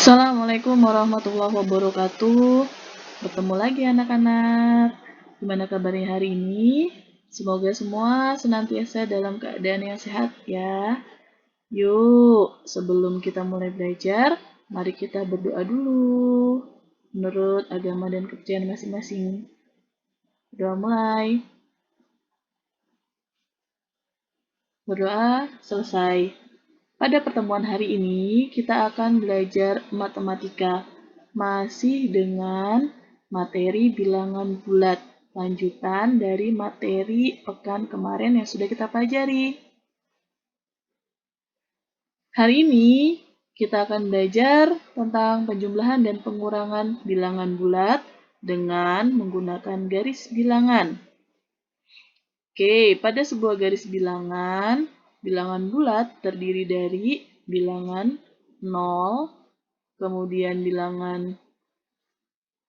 Assalamualaikum warahmatullahi wabarakatuh. Bertemu lagi anak-anak. Gimana kabarnya hari ini? Semoga semua senantiasa dalam keadaan yang sehat ya. Yuk, sebelum kita mulai belajar, mari kita berdoa dulu. Menurut agama dan kepercayaan masing-masing. Berdoa mulai. Berdoa selesai. Pada pertemuan hari ini, kita akan belajar matematika, masih dengan materi bilangan bulat, lanjutan dari materi pekan kemarin yang sudah kita pelajari. Hari ini, kita akan belajar tentang penjumlahan dan pengurangan bilangan bulat dengan menggunakan garis bilangan. Oke, pada sebuah garis bilangan, bilangan bulat terdiri dari bilangan 0, kemudian bilangan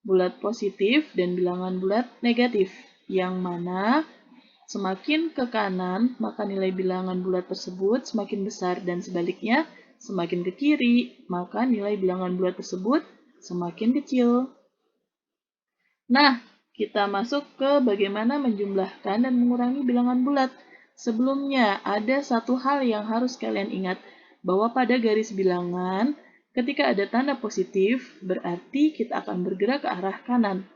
bulat positif, dan bilangan bulat negatif, yang mana semakin ke kanan, maka nilai bilangan bulat tersebut semakin besar, dan sebaliknya, semakin ke kiri, maka nilai bilangan bulat tersebut semakin kecil. Nah, kita masuk ke bagaimana menjumlahkan dan mengurangi bilangan bulat. Sebelumnya, ada satu hal yang harus kalian ingat, bahwa pada garis bilangan, ketika ada tanda positif, berarti kita akan bergerak ke arah kanan.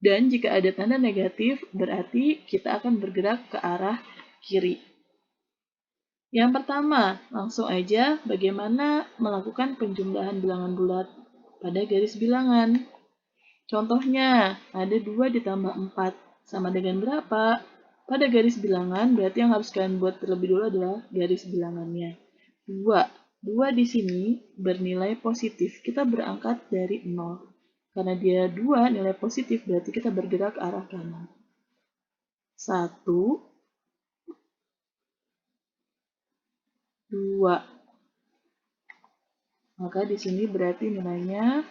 Dan jika ada tanda negatif, berarti kita akan bergerak ke arah kiri. Yang pertama, langsung aja bagaimana melakukan penjumlahan bilangan bulat pada garis bilangan. Contohnya, ada 2 ditambah 4, sama dengan berapa? Pada garis bilangan, berarti yang harus kalian buat terlebih dulu adalah garis bilangannya. 2. 2 di sini bernilai positif. Kita berangkat dari 0. Karena dia 2 nilai positif, berarti kita bergerak ke arah kanan. 1, 2. Maka di sini berarti nilainya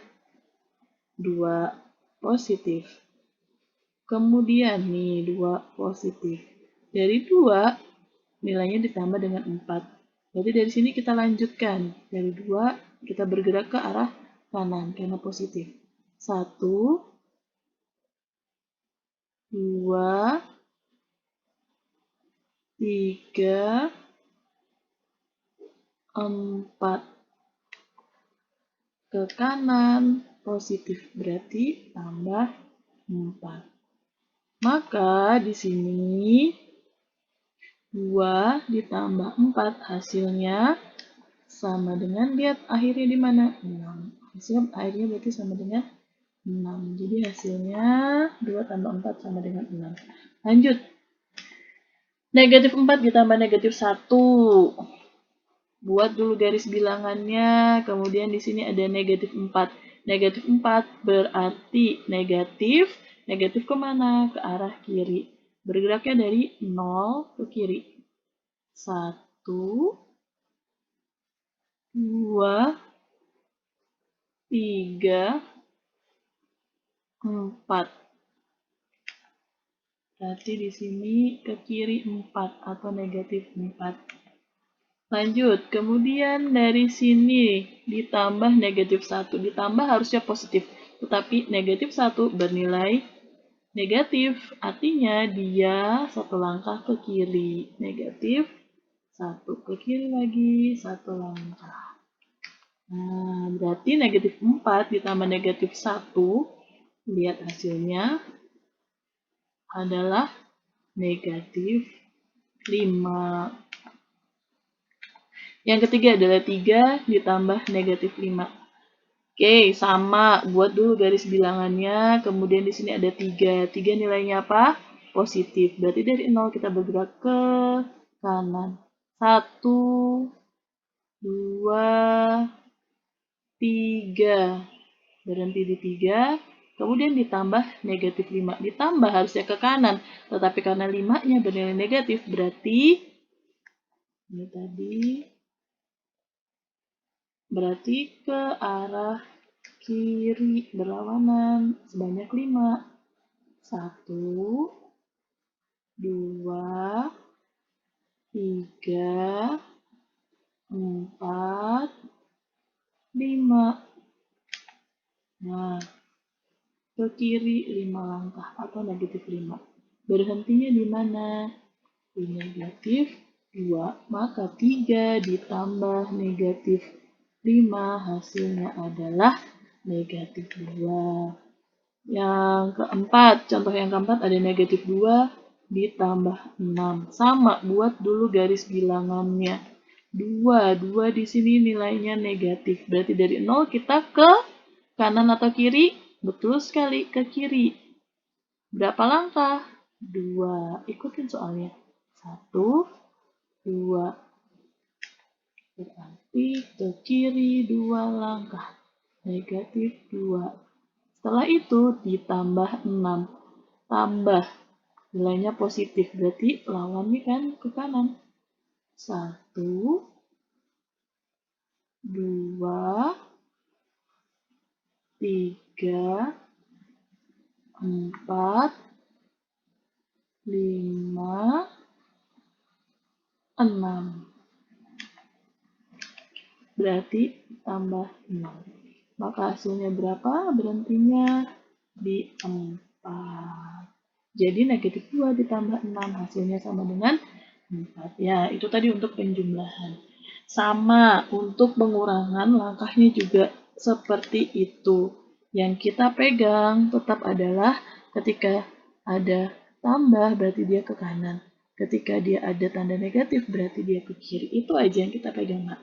2 positif. Kemudian nih 2 positif. Dari 2 nilainya ditambah dengan 4. Berarti dari sini kita lanjutkan. Dari 2 kita bergerak ke arah kanan karena positif. 1, 2, 3, 4. Ke kanan positif berarti tambah 4. Maka di sini 2 ditambah 4 hasilnya sama dengan, lihat akhirnya di mana? 6. Hasilnya akhirnya berarti sama dengan 6. Jadi hasilnya 2 tambah 4 sama dengan 6. Lanjut. Negatif 4 ditambah negatif 1. Buat dulu garis bilangannya, kemudian di sini ada negatif 4. Negatif 4 berarti negatif. Negatif kemana? Ke arah kiri. Bergeraknya dari 0 ke kiri. 1, 2, 3, 4. Berarti di sini ke kiri 4 atau negatif 4. Lanjut, kemudian dari sini ditambah negatif 1. Ditambah harusnya positif, tetapi negatif 1 bernilai negatif. Artinya dia satu langkah ke kiri. Negatif 1 ke kiri lagi, satu langkah. Nah, berarti negatif 4 ditambah negatif 1, lihat hasilnya adalah negatif 5. Yang ketiga adalah 3 ditambah negatif 5. Oke, sama. Buat dulu garis bilangannya. Kemudian di sini ada 3. 3 nilainya apa? Positif. Berarti dari 0 kita bergerak ke kanan. 1, 2, 3. Berhenti di 3. Kemudian ditambah negatif 5. Ditambah harusnya ke kanan. Tetapi karena 5-nya bernilai negatif, berarti ini tadi berarti ke arah kiri berlawanan sebanyak 5. 1, 2, 3, 4, 5. kiri 5 langkah atau negatif 5. Berhentinya di mana? Di negatif 2. Maka 3 ditambah negatif 5 hasilnya adalah negatif 2. Yang keempat, contoh yang keempat ada negatif 2 ditambah 6. Sama, buat dulu garis bilangannya. 2 di sini nilainya negatif. Berarti dari 0 kita ke kanan atau kiri? Betul sekali, ke kiri. Berapa langkah? 2. Ikutin soalnya. 1, 2. Berarti ke kiri 2 langkah. Negatif 2. Setelah itu ditambah 6. Tambah. Nilainya positif. Berarti lawannya kan ke kanan. 1, 2, 3, 4, 5, 6. Berarti tambah 6. Maka hasilnya berapa? Berhentinya di 4. Jadi negatif 2 ditambah 6 hasilnya sama dengan 4. Ya, itu tadi untuk penjumlahan. Sama, untuk pengurangan langkahnya juga seperti itu. Yang kita pegang tetap adalah ketika ada tambah berarti dia ke kanan. Ketika dia ada tanda negatif berarti dia ke kiri. Itu aja yang kita pegang, Nak.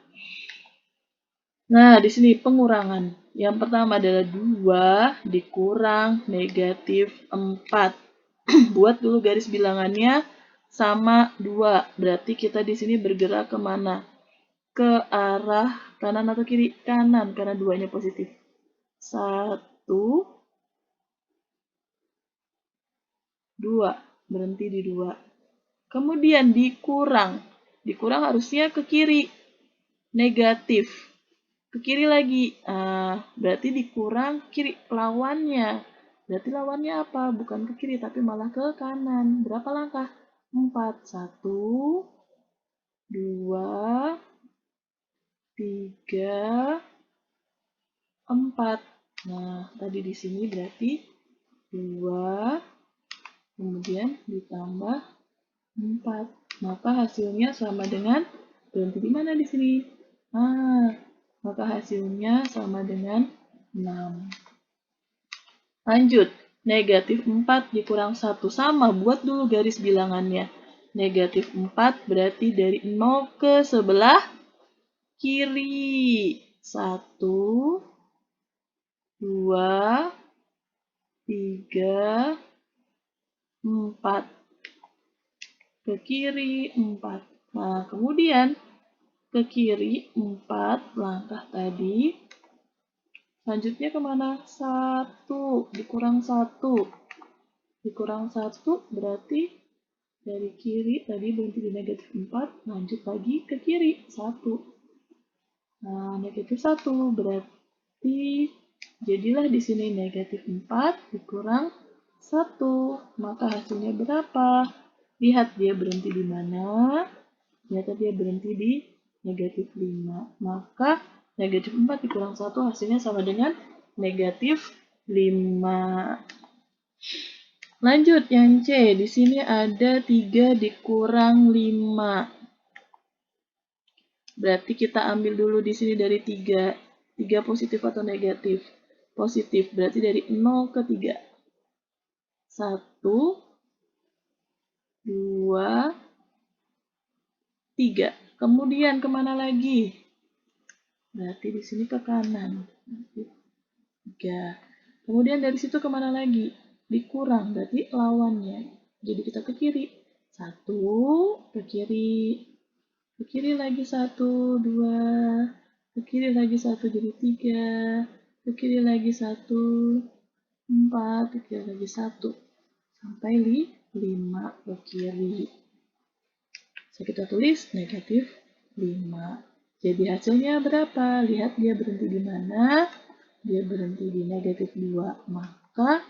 Nah, di sini pengurangan. Yang pertama adalah 2 dikurang negatif 4. Buat dulu garis bilangannya sama 2. Berarti kita di sini bergerak kemana? Ke arah kanan atau kiri? Kanan, karena 2-nya positif. 1, 2. Berhenti di 2. Kemudian dikurang. Dikurang harusnya ke kiri. Negatif. Ke kiri lagi, berarti dikurang kiri lawannya. Berarti lawannya apa? Bukan ke kiri, tapi malah ke kanan. Berapa langkah? 4. 1, 2, 3, 4. Nah, tadi di sini berarti 2, kemudian ditambah 4. Maka hasilnya sama dengan, berhenti di mana di sini? Maka hasilnya sama dengan 6. Lanjut, negatif 4 dikurang 1 sama, buat dulu garis bilangannya. Negatif 4 berarti dari 0 ke sebelah kiri. 1, 2, 3, 4. Ke kiri 4. Nah, kemudian ke kiri 4 langkah tadi. Selanjutnya kemana? 1 dikurang 1. Dikurang 1 berarti dari kiri tadi berhenti di negatif 4, lanjut lagi ke kiri 1. Nah, negatif 1 berarti jadilah di sini negatif 4 dikurang 1. Maka hasilnya berapa? Lihat dia berhenti di mana? Ternyata dia berhenti di negatif 5. Maka negatif 4 dikurang 1 hasilnya sama dengan negatif 5. Lanjut yang C. Di sini ada 3 dikurang 5. Berarti kita ambil dulu di sini dari 3. 3 positif atau negatif? Positif. Berarti dari 0 ke 3. 1, 2, 3. Kemudian kemana lagi? Berarti di sini ke kanan. 3. Kemudian dari situ kemana lagi? Dikurang, berarti lawannya. Jadi kita ke kiri. 1, ke kiri. Ke kiri lagi 1, 2. Ke kiri lagi 1, jadi 3. Ke kiri lagi 1, 4. Ke kiri lagi 1. Sampai 5 ke kiri. So, kita tulis negatif 5. Jadi hasilnya berapa? Lihat dia berhenti di mana? Dia berhenti di negatif 2. Maka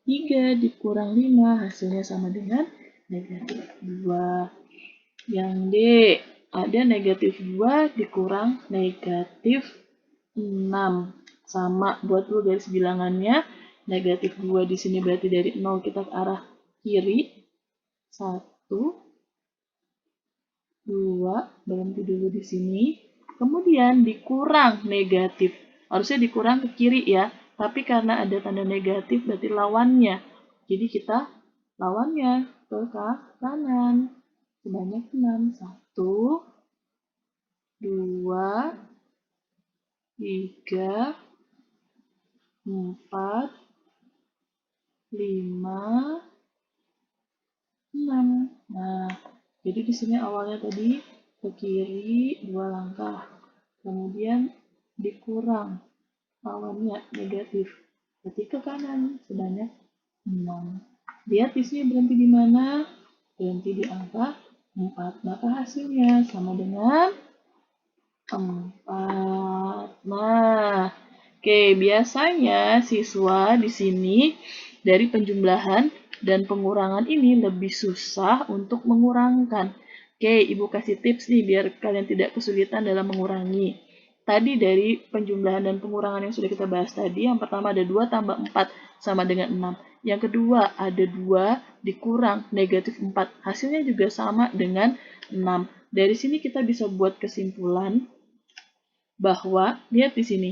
3 dikurang 5 hasilnya sama dengan negatif 2. Yang D, ada negatif 2 dikurang negatif 6. Sama, buat dulu garis bilangannya. Negatif 2 di sini berarti dari 0 kita ke arah kiri. 1, 2, berhenti dulu di sini. Kemudian dikurang negatif. Harusnya dikurang ke kiri ya, tapi karena ada tanda negatif berarti lawannya. Jadi kita lawannya ke kanan. Sebanyak 6. 1, 2, 3, 4, 5, 6. Nah, jadi di sini awalnya tadi ke kiri 2 langkah. Kemudian dikurang lawannya negatif. Berarti ke kanan sebanyak 6. Lihat di sini berhenti di mana? Berhenti di angka 4. Maka hasilnya sama dengan 4. Nah, oke, biasanya siswa di sini dari penjumlahan dan pengurangan ini lebih susah untuk mengurangkan. Oke, Ibu kasih tips nih biar kalian tidak kesulitan dalam mengurangi. Tadi dari penjumlahan dan pengurangan yang sudah kita bahas tadi, yang pertama ada 2 tambah 4 sama dengan 6. Yang kedua ada 2 dikurang negatif 4. Hasilnya juga sama dengan 6. Dari sini kita bisa buat kesimpulan bahwa lihat di sini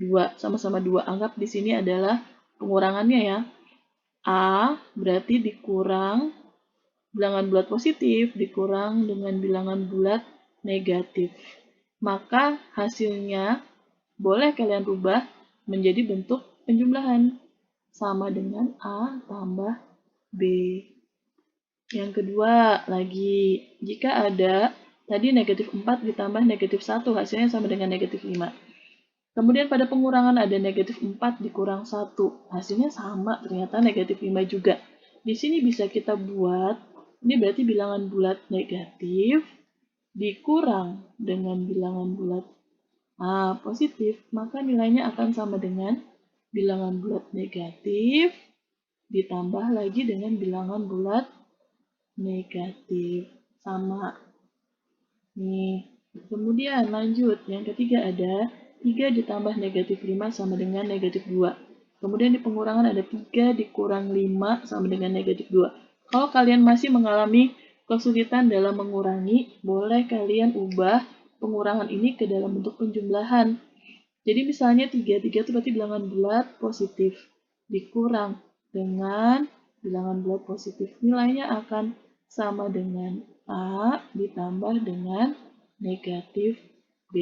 2 sama-sama 2, anggap di sini adalah pengurangannya ya. A berarti dikurang bilangan bulat positif dikurang dengan bilangan bulat negatif. Maka hasilnya boleh kalian rubah menjadi bentuk penjumlahan sama dengan A tambah B. Yang kedua lagi, jika ada tadi negatif 4 ditambah negatif 1, hasilnya sama dengan negatif 5. Kemudian pada pengurangan ada negatif 4 dikurang 1. Hasilnya sama, ternyata negatif 5 juga. Di sini bisa kita buat, ini berarti bilangan bulat negatif dikurang dengan bilangan bulat positif, maka nilainya akan sama dengan bilangan bulat negatif ditambah lagi dengan bilangan bulat negatif. Sama. Nih, kemudian lanjut. Yang ketiga ada 3 ditambah negatif 5 sama dengan negatif 2. Kemudian di pengurangan ada 3 dikurang 5 sama dengan negatif 2. Kalau kalian masih mengalami kesulitan dalam mengurangi, boleh kalian ubah pengurangan ini ke dalam bentuk penjumlahan. Jadi misalnya 3 itu berarti bilangan bulat positif. Dikurang dengan bilangan bulat positif. Nilainya akan sama dengan A ditambah dengan negatif B.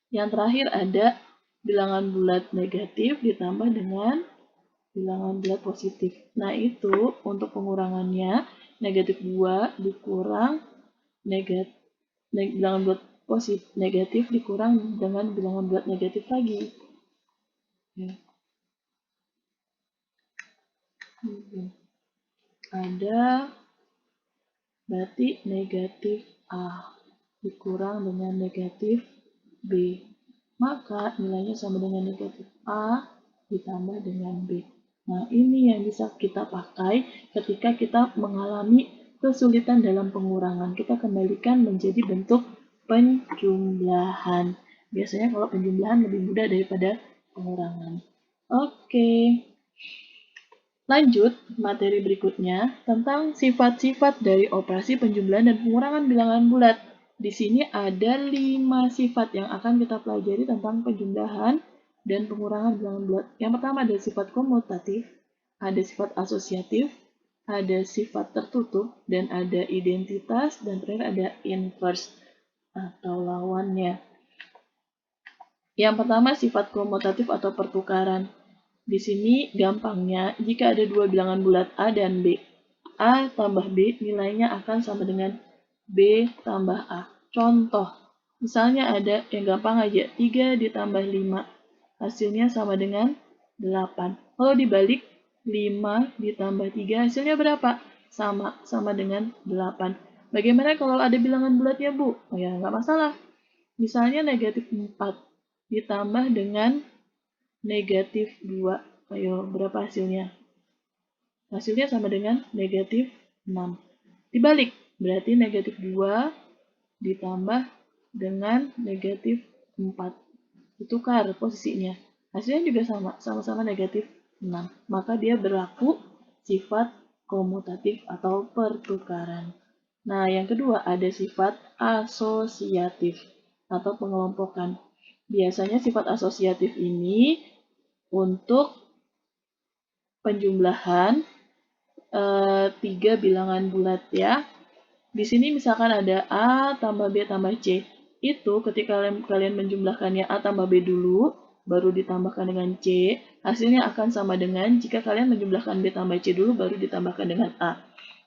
Yang terakhir ada bilangan bulat negatif ditambah dengan bilangan bulat positif. Nah, itu untuk pengurangannya negatif 2 dikurang bilangan bulat positif negatif dikurang dengan bilangan bulat negatif lagi. Ada berarti negatif A dikurang dengan negatif B. Maka nilainya sama dengan negatif A ditambah dengan B. Nah, ini yang bisa kita pakai ketika kita mengalami kesulitan dalam pengurangan. Kita kembalikan menjadi bentuk penjumlahan. Biasanya kalau penjumlahan lebih mudah daripada pengurangan. Oke. Lanjut, materi berikutnya tentang sifat-sifat dari operasi penjumlahan dan pengurangan bilangan bulat. Di sini ada 5 sifat yang akan kita pelajari tentang penjumlahan dan pengurangan bilangan bulat. Yang pertama ada sifat komutatif, ada sifat asosiatif, ada sifat tertutup, dan ada identitas, dan terakhir ada inverse atau lawannya. Yang pertama sifat komutatif atau pertukaran. Di sini gampangnya, jika ada dua bilangan bulat A dan B, A tambah B nilainya akan sama dengan B tambah A. Contoh, misalnya ada yang gampang aja, 3 ditambah 5, hasilnya sama dengan 8. Kalau dibalik, 5 ditambah 3, hasilnya berapa? Sama dengan 8. Bagaimana kalau ada bilangan bulatnya, Bu? Oh ya, nggak masalah. Misalnya negatif 4 ditambah dengan negatif 2. Ayo, berapa hasilnya? Hasilnya sama dengan negatif 6. Dibalik, berarti negatif 2 ditambah dengan negatif 4. Ditukar posisinya. hasilnya juga sama-sama negatif 6. Maka dia berlaku sifat komutatif atau pertukaran. Nah, yang kedua ada sifat asosiatif atau pengelompokan. Biasanya sifat asosiatif ini untuk penjumlahan 3 bilangan bulat ya. Di sini misalkan ada A tambah B tambah C. Itu ketika kalian menjumlahkannya A tambah B dulu, baru ditambahkan dengan C, hasilnya akan sama dengan jika kalian menjumlahkan B tambah C dulu, baru ditambahkan dengan A.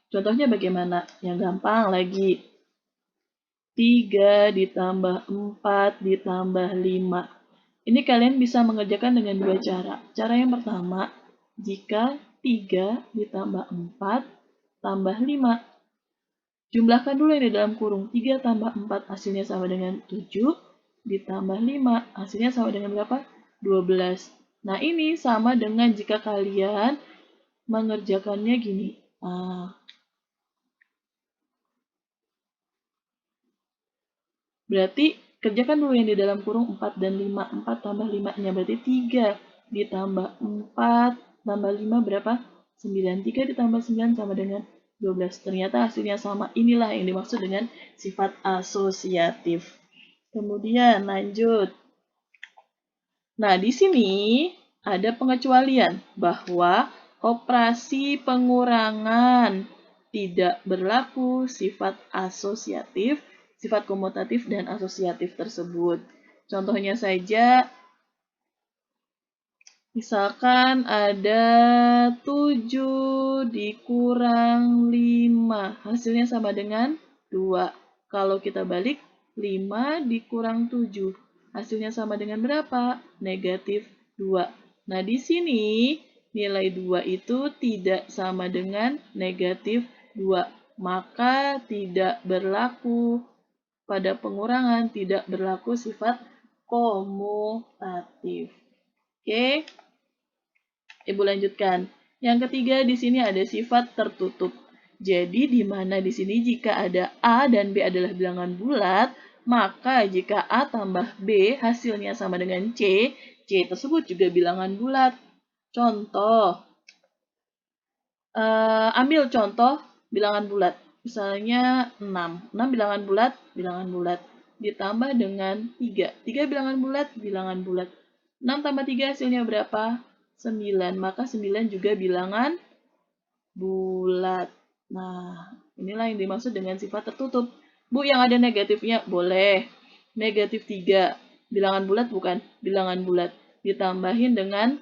Contohnya bagaimana? Yang gampang lagi. 3 ditambah 4 ditambah 5. Ini kalian bisa mengerjakan dengan dua cara. Cara yang pertama, jika 3 ditambah 4 tambah 5. Jumlahkan dulu yang di dalam kurung. 3 tambah 4 hasilnya sama dengan 7, ditambah 5 hasilnya sama dengan berapa? 12. Nah, ini sama dengan jika kalian mengerjakannya gini. Berarti kerjakan dulu yang di dalam kurung 4 dan 5. 4 tambah 5-nya berarti 3 ditambah 4 tambah 5 berapa? 9. 3 ditambah 9 sama dengan 12. Ternyata hasilnya sama. Inilah yang dimaksud dengan sifat asosiatif. Kemudian lanjut. Nah, di sini ada pengecualian bahwa operasi pengurangan tidak berlaku sifat asosiatif, sifat komutatif, dan asosiatif tersebut. Contohnya saja, misalkan ada 7 dikurang 5, hasilnya sama dengan 2. Kalau kita balik, 5 dikurang 7, hasilnya sama dengan berapa? Negatif 2. Nah, di sini nilai 2 itu tidak sama dengan negatif 2. Maka tidak berlaku pada pengurangan, tidak berlaku sifat komutatif. Oke, Ibu lanjutkan. Yang ketiga di sini ada sifat tertutup. Jadi di mana di sini jika ada A dan B adalah bilangan bulat, maka jika A tambah B hasilnya sama dengan C, C tersebut juga bilangan bulat. Contoh, ambil contoh bilangan bulat. Misalnya 6. 6 bilangan bulat. Ditambah dengan 3. 3 bilangan bulat. 6 tambah 3 hasilnya berapa? 9. Maka 9 juga bilangan bulat. Nah, inilah yang dimaksud dengan sifat tertutup. Bu, yang ada negatifnya boleh. Negatif 3. Bilangan bulat bukan? Bilangan bulat. Ditambahin dengan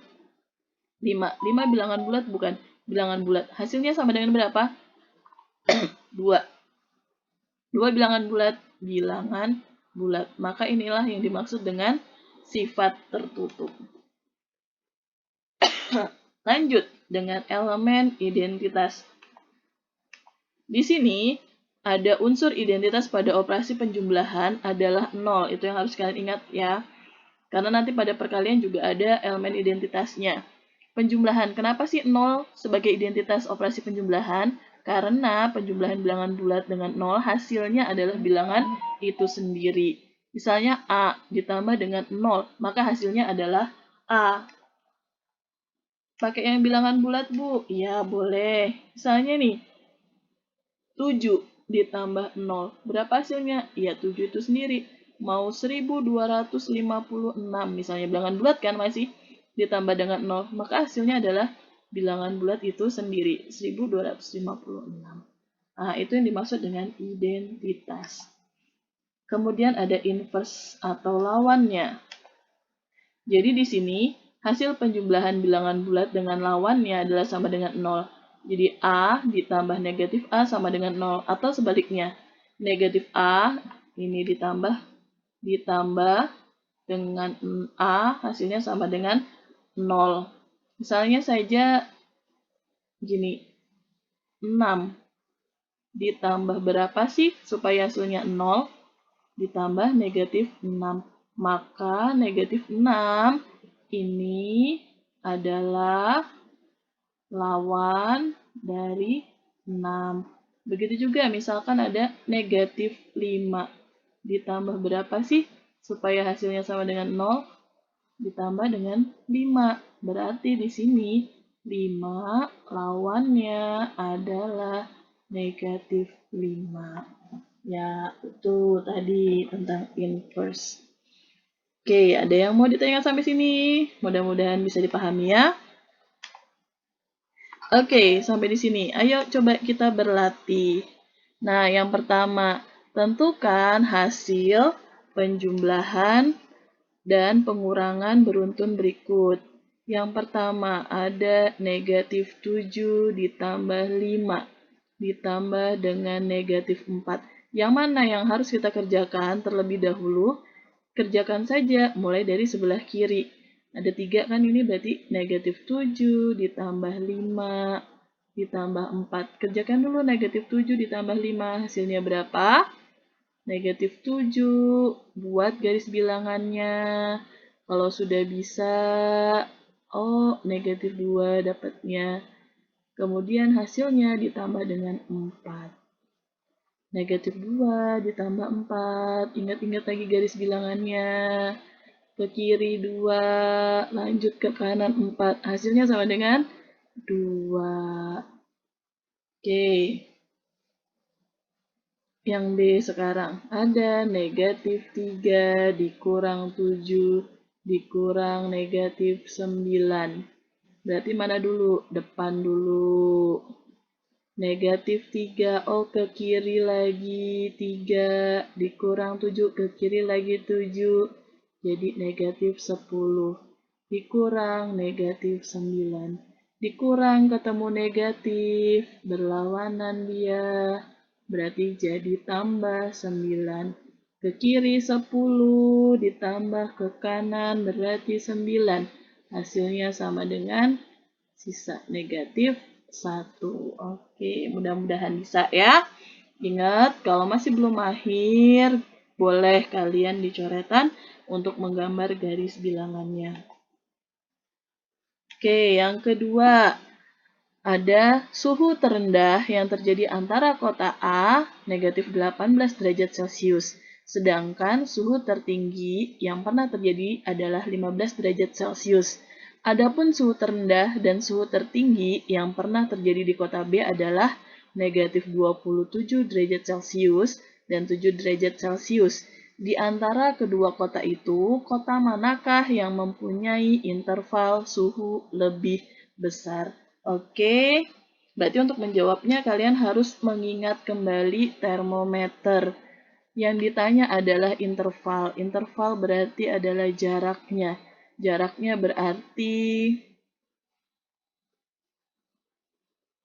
5. 5 bilangan bulat bukan? Bilangan bulat. Hasilnya sama dengan berapa? 2. 2 bilangan bulat. Maka inilah yang dimaksud dengan sifat tertutup. Lanjut dengan elemen identitas. Di sini ada unsur identitas pada operasi penjumlahan adalah 0. Itu yang harus kalian ingat ya. Karena nanti pada perkalian juga ada elemen identitasnya. Penjumlahan. Kenapa sih 0 sebagai identitas operasi penjumlahan? Karena penjumlahan bilangan bulat dengan 0 hasilnya adalah bilangan itu sendiri. Misalnya A ditambah dengan 0, maka hasilnya adalah A. Pakai yang bilangan bulat, Bu? Iya, boleh. Misalnya nih, 7 ditambah 0. Berapa hasilnya? Iya, 7 itu sendiri. Mau 1256. Misalnya bilangan bulat kan masih ditambah dengan 0. Maka hasilnya adalah bilangan bulat itu sendiri. 1256. Nah, itu yang dimaksud dengan identitas. Kemudian ada inverse atau lawannya. Jadi di sini hasil penjumlahan bilangan bulat dengan lawannya adalah sama dengan 0. Jadi A ditambah negatif A sama dengan 0. Atau sebaliknya, negatif A ini ditambah dengan A hasilnya sama dengan 0. Misalnya saja gini, 6 ditambah berapa sih supaya hasilnya 0? Ditambah negatif 6. Maka negatif 6 ini adalah lawan dari 6. Begitu juga misalkan ada negatif 5. Ditambah berapa sih supaya hasilnya sama dengan 0? ditambah dengan 5. Berarti di sini 5 lawannya adalah negatif 5. Ya, itu tadi tentang inverse. Oke, ada yang mau ditanyakan sampai sini? Mudah-mudahan bisa dipahami ya. Oke, sampai di sini. Ayo coba kita berlatih. Nah, yang pertama, tentukan hasil penjumlahan dan pengurangan beruntun berikut. Yang pertama, ada negatif 7 ditambah 5 ditambah dengan negatif 4. Yang mana yang harus kita kerjakan terlebih dahulu? Kerjakan saja mulai dari sebelah kiri. Ada 3 kan, ini berarti negatif 7 ditambah 5 ditambah 4. Kerjakan dulu negatif 7 ditambah 5. Hasilnya berapa? Negatif 7. Buat garis bilangannya. Kalau sudah bisa, oh negatif 2 dapatnya. Kemudian hasilnya ditambah dengan 4. Negatif 2 ditambah 4. Ingat-ingat lagi garis bilangannya. Ke kiri 2, lanjut ke kanan 4. Hasilnya sama dengan 2. Oke. Yang B sekarang. Ada negatif 3 dikurang 7 dikurang negatif 9. Berarti mana dulu? Depan dulu. Negatif 3, oh ke kiri lagi 3, dikurang 7, ke kiri lagi 7, jadi negatif 10, dikurang negatif 9, dikurang ketemu negatif, berlawanan dia, berarti jadi tambah 9, ke kiri 10, ditambah ke kanan berarti 9, hasilnya sama dengan sisa negatif 1. Oke, mudah-mudahan bisa ya. Ingat, kalau masih belum mahir, boleh kalian dicoretan untuk menggambar garis bilangannya. Oke, yang kedua, ada suhu terendah yang terjadi antara kota A, negatif 18 derajat Celcius. Sedangkan suhu tertinggi yang pernah terjadi adalah 15 derajat Celcius. Adapun suhu terendah dan suhu tertinggi yang pernah terjadi di kota B adalah negatif 27 derajat Celcius dan 7 derajat Celcius. Di antara kedua kota itu, kota manakah yang mempunyai interval suhu lebih besar? Oke, berarti untuk menjawabnya kalian harus mengingat kembali termometer. Yang ditanya adalah interval. Interval berarti adalah jaraknya. Jaraknya berarti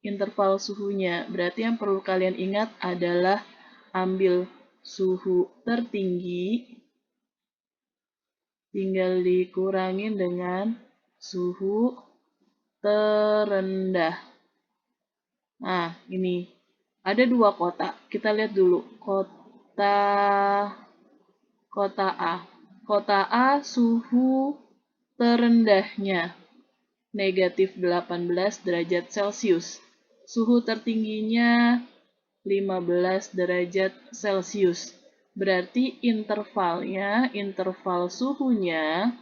interval suhunya. Berarti yang perlu kalian ingat adalah ambil suhu tertinggi, tinggal dikurangin dengan suhu terendah. Nah, ini ada 2 kota. Kita lihat dulu. Kota A. Kota A suhu terendahnya negatif 18 derajat Celcius. Suhu tertingginya 15 derajat Celcius. Berarti interval suhunya,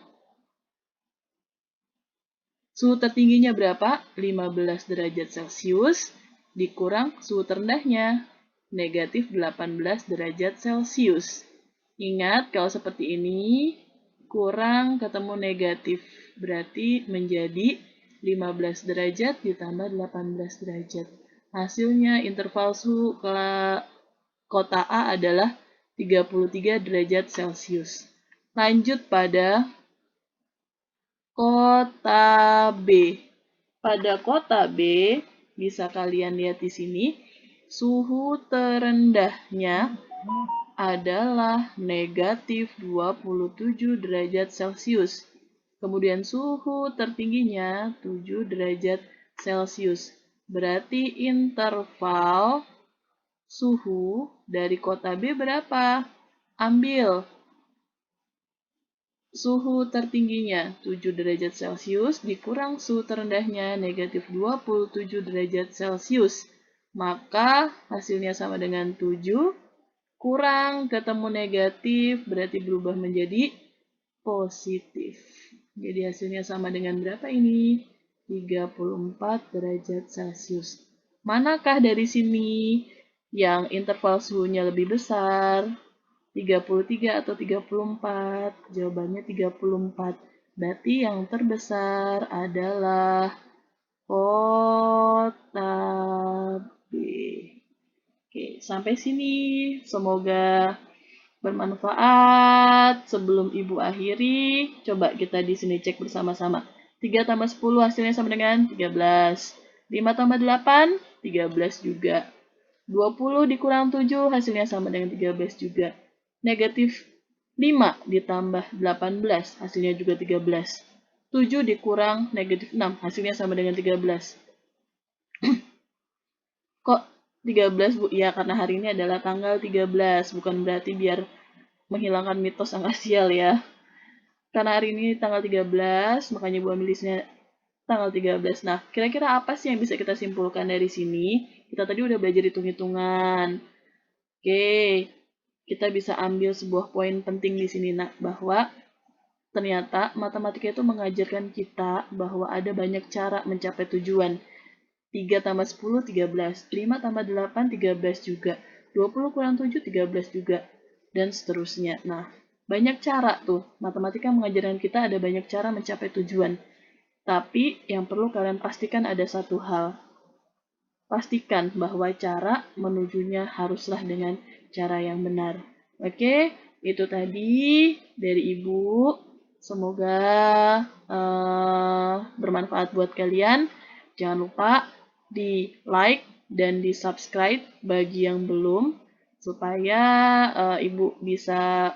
suhu tertingginya berapa? 15 derajat Celcius dikurang suhu terendahnya, negatif 18 derajat Celcius. Ingat, kalau seperti ini, kurang ketemu negatif. Berarti menjadi 15 derajat ditambah 18 derajat. Hasilnya interval suhu kota A adalah 33 derajat Celcius. Lanjut pada kota B. Pada kota B, bisa kalian lihat di sini, suhu terendahnya adalah negatif 27 derajat Celcius. Kemudian suhu tertingginya 7 derajat Celcius. Berarti interval suhu dari kota B berapa? Ambil suhu tertingginya 7 derajat Celcius dikurang suhu terendahnya negatif 27 derajat Celcius. Maka hasilnya sama dengan 7 kurang ketemu negatif berarti berubah menjadi positif. Jadi hasilnya sama dengan berapa ini? 34 derajat Celcius. Manakah dari sini yang interval suhunya lebih besar? 33 atau 34? Jawabannya 34. Berarti yang terbesar adalah kota B. Oke, sampai sini. Semoga bermanfaat. Sebelum Ibu akhiri, coba kita di sini cek bersama-sama. 3 tambah 10 hasilnya sama dengan 13. 5 tambah 8, 13 juga. 20 dikurang 7 hasilnya sama dengan 13 juga. Negatif 5 ditambah 18 hasilnya juga 13. 7 dikurang negatif 6 hasilnya sama dengan 13. Kok 13, Bu? Ya, karena hari ini adalah tanggal 13. Bukan berarti biar menghilangkan mitos angka sial ya. Karena hari ini tanggal 13, makanya Bu ambil listnya tanggal 13. Nah, kira-kira apa sih yang bisa kita simpulkan dari sini? Kita tadi udah belajar hitung-hitungan. Oke, kita bisa ambil sebuah poin penting di sini, nak, bahwa ternyata matematika itu mengajarkan kita bahwa ada banyak cara mencapai tujuan. 3 tambah 10, 13. 5 tambah 8, 13 juga. 20 kurang 7, 13 juga. Dan seterusnya. Nah, banyak cara tuh. Matematika mengajarkan kita ada banyak cara mencapai tujuan. Tapi yang perlu kalian pastikan ada satu hal. Pastikan bahwa cara menujunya haruslah dengan cara yang benar. Oke, itu tadi dari Ibu. Semoga bermanfaat buat kalian. Jangan lupa di like dan di subscribe bagi yang belum, supaya Ibu bisa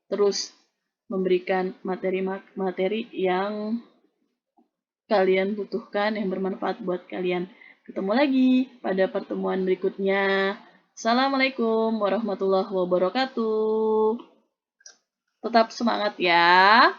terus memberikan materi-materi yang kalian butuhkan, yang bermanfaat buat kalian. Ketemu lagi pada pertemuan berikutnya. Assalamualaikum warahmatullahi wabarakatuh. Tetap semangat ya.